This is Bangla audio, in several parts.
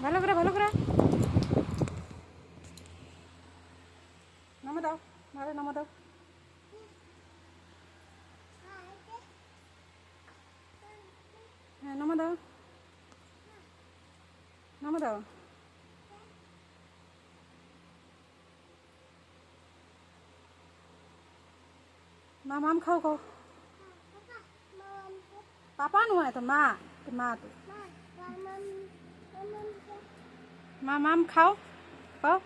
ভালো করে ভালো করে নামা দাও, ভালো নামা দাও। হ্যাঁ নামা দাও, নামা দাও। মা মাম খাও খাও। পাপা নয় তো মা, তো মা তো মা মাম খাও খাও।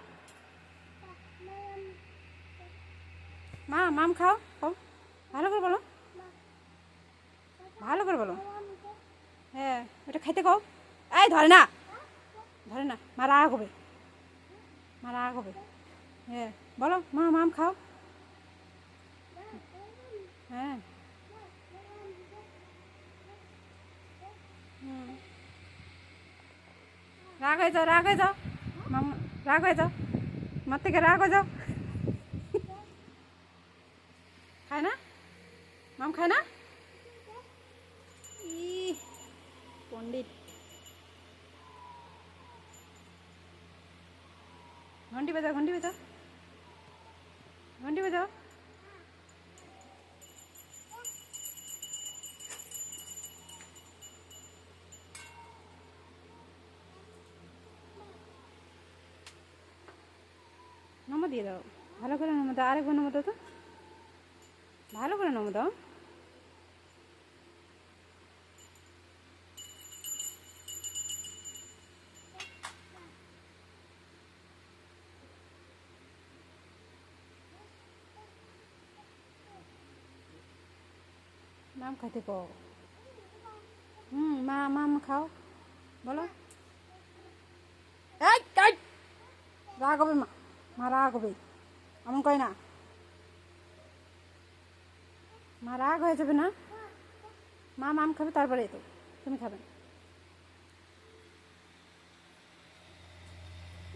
মা মাম খাও খাও। ভালো করে বলো, ভালো করে বলো। হ্যাঁ ওটা খাইতে খাও। এই ধরে না, ধরে না, মা রাগ হবে, মা রাগ হবে। হ্যাঁ বলো মা মাম খাও। হ্যাঁ রাগ হয়ে যাও, রাগ হয়ে যাও মাম, রাগ হয়ে যাও, মার থেকে রাগ হয়ে যাও। খায় না, মাম খায় না। ই পণ্ডিত, ঘন্টি বাজাও, ঘন্টি বাজাও, ঘন্টি বাজাও। নমো দিয়ে দাও, ভালো করে নমো দাও, আরেকবার নমো দাও তো, ভালো করে নমো দাও। মাম খাইতে কো। মা মাম খাও বলো। এই এই রাগ হবে মা, মা রাগ হবে, এমন কয় না, মা রাগ হয়ে যাবে না। মা মাম খাবে তারপরে তো তুমি খাবে।